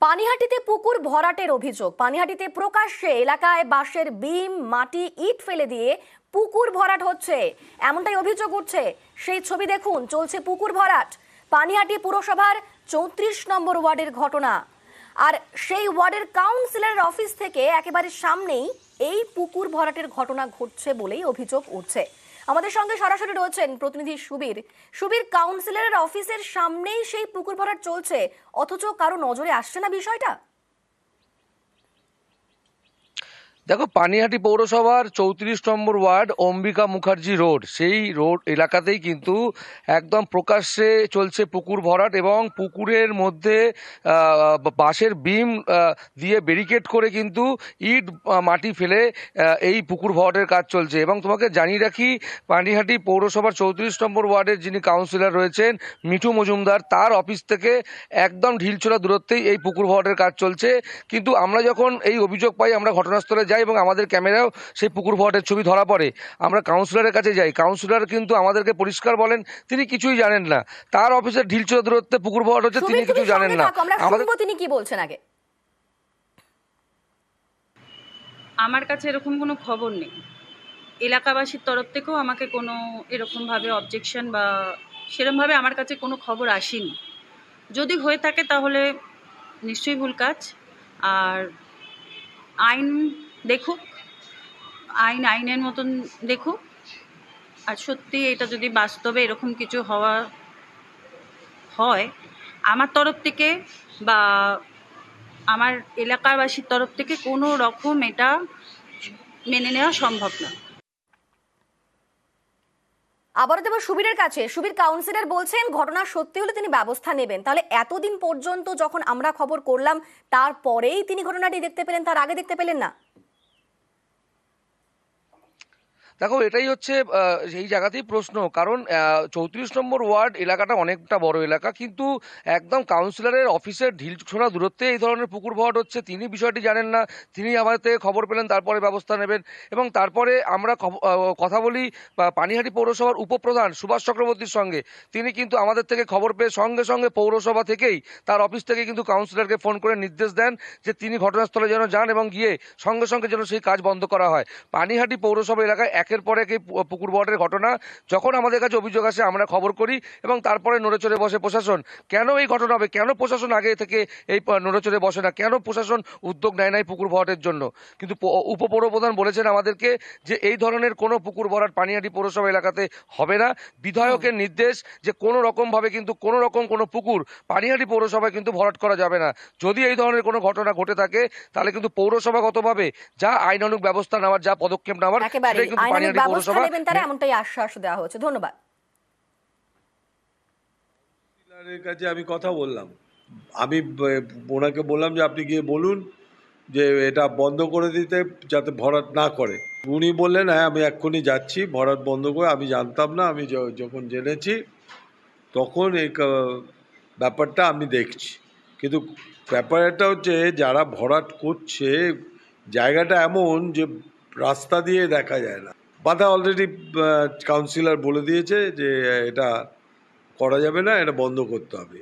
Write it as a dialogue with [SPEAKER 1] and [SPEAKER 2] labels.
[SPEAKER 1] পানিহাটিতে পুকুর ভরাটের অভিযোগ। পানিহাটিতে প্রকাশ্যে এলাকায় বাঁশের বিম, মাটি, ইট ফেলে দিয়ে পুকুর ভরাট হচ্ছে, এমনটাই অভিযোগ উঠছে। সেই ছবি দেখুন, চলছে পুকুর ভরাট। পানিহাটি পুরসভার 34 নম্বর ওয়ার্ডের ঘটনা। আর সেই ওয়ার্ডের কাউন্সিলরের অফিস থেকে একেবারে সামনেই এই পুকুর ভরাটের ঘটনা ঘটছে বলেই অভিযোগ উঠছে। আমাদের সঙ্গে সরাসরি রয়েছেন প্রতিনিধি সুবীর। সুবীর, কাউন্সিলরের অফিসের সামনেই সেই পুকুর ভরাট চলছে, অথচ কারো নজরে আসছে না বিষয়টা।
[SPEAKER 2] দেখো, পানিহাটি পৌরসভার 34 নম্বর ওয়ার্ড অম্বিকা মুখার্জি রোড, সেই রোড এলাকাতেই কিন্তু একদম প্রকাশ্যে চলছে পুকুর ভরাট এবং পুকুরের মধ্যে বাঁশের বিম দিয়ে ব্যারিকেড করে কিন্তু ইট মাটি ফেলে এই পুকুর ভরাটের কাজ চলছে। এবং তোমাকে জানিয়ে রাখি, পানিহাটি পৌরসভার 34 নম্বর ওয়ার্ডের যিনি কাউন্সিলর রয়েছেন মিঠু মজুমদার, তার অফিস থেকে একদম ঢিলছোড়া দূরত্বেই এই পুকুর ভরাটের কাজ চলছে। কিন্তু আমরা যখন এই অভিযোগ পাই, আমরা ঘটনাস্থলে যাই এবং আমাদের ক্যামেরাও সেই পুকুর ভরাটের ছবি ধরা পড়ে। আমরা কাউন্সিলরের কাছে যাই, কাউন্সিলর কিন্তু আমাদেরকে পরিষ্কার বলেন তিনি কিছুই জানেন না। তার অফিসের ঢিলছোড়া দূরত্বে পুকুর ভরাট হচ্ছে, তিনি কিছু জানেন না।
[SPEAKER 1] আমাদের তিনি কি বলছেন আগে।
[SPEAKER 3] আমার কাছে এরকম কোনো খবর নেই। এলাকাবাসীর তরফ থেকেও আমাকে কোনো এরকমভাবে অবজেকশন বা সেরকমভাবে আমার কাছে কোনো খবর আসেনি। যদি হয়ে থাকে তাহলে নিশ্চয়ই ভুল কাজ। আর আইন দেখুক, আইনের মতন দেখুক। আর সত্যি এটা যদি বাস্তবে এরকম কিছু হয়, আমার তরফ থেকে বা আমার এলাকাবাসীর তরফ থেকে কোনো রকম এটা মেনে নেওয়া সম্ভব না।
[SPEAKER 1] আবারও দেব সুবীরের কাছে। সুবীর, কাউন্সিলর বলছেন ঘটনা সত্যি হলে তিনি ব্যবস্থা নেবেন। তাহলে এতদিন পর্যন্ত যখন আমরা খবর করলাম, তারপরেই তিনি ঘটনাটি দেখতে পেলেন, তার আগে দেখতে পেলেন না?
[SPEAKER 2] দেখো, এটাই হচ্ছে সেই জায়গাতেই প্রশ্ন। কারণ 34 নম্বর ওয়ার্ড এলাকাটা অনেকটা বড় এলাকা, কিন্তু একদম কাউন্সিলরের অফিসের ঢিলছোড়া দূরত্বে এই ধরনের পুকুর ভরাট হচ্ছে, তিনি বিষয়টি জানেন না। তিনি আমাদের থেকে খবর পেলেন, তারপরে ব্যবস্থা নেবেন। এবং তারপরে আমরা কথা বলি পানিহাটি পৌরসভার উপপ্রধান সুভাষ চক্রবর্তীর সঙ্গে। তিনি কিন্তু আমাদের থেকে খবর পেয়ে সঙ্গে সঙ্গে পৌরসভা থেকেই, তার অফিস থেকে কিন্তু কাউন্সিলরকে ফোন করে নির্দেশ দেন যে তিনি ঘটনাস্থলে যেন যান এবং গিয়ে সঙ্গে সঙ্গে যেন সেই কাজ বন্ধ করা হয়। পানিহাটি পৌরসভা এলাকায় একের পর এক এই পুকুর ভরাটের ঘটনা যখন আমাদের কাছে অভিযোগ আসে, আমরা খবর করি এবং তারপরে নড়েচড়ে বসে প্রশাসন। কেন এই ঘটনা হবে, কেন প্রশাসন আগে থেকে এই নড়েচড়ে বসে না, কেন প্রশাসন উদ্যোগ নেয় না এই পুকুর ভরাটের জন্য? কিন্তু উপপৌরপ্রধান বলেছেন আমাদেরকে যে এই ধরনের কোনো পুকুর ভরাট পানিহাটি পৌরসভা এলাকাতে হবে না। বিধায়কের নির্দেশ যে কোনো রকমভাবে কিন্তু কোনো রকম কোনো পুকুর পানিহাটি পৌরসভায় কিন্তু ভরাট করা যাবে না। যদি এই ধরনের কোনো ঘটনা ঘটে থাকে, তাহলে কিন্তু পৌরসভাগতভাবে যা আইনানুগ ব্যবস্থা নেওয়ার, যা পদক্ষেপ নেওয়ার, সেটাই কিন্তু পানিহাটি পৌরসভা
[SPEAKER 1] নেবেন, তারা এমনটাই আশ্বাস দেওয়া হয়েছে। ধন্যবাদ।
[SPEAKER 4] কাছে আমি কথা বললাম, আমি ওনাকে বললাম যে আপনি গিয়ে বলুন যে এটা বন্ধ করে দিতে, যাতে ভরাট না করে। উনি বললেন হ্যাঁ আমি এক্ষুনি যাচ্ছি ভরাট বন্ধ করে। আমি জানতাম না, আমি যখন জেনেছি তখন এই ব্যাপারটা আমি দেখছি। কিন্তু ব্যাপারটা হচ্ছে যারা ভরাট করছে, জায়গাটা এমন যে রাস্তা দিয়ে দেখা যায় না। বাধা অলরেডি কাউন্সিলর বলে দিয়েছে যে এটা করা যাবে না, এটা বন্ধ করতে হবে।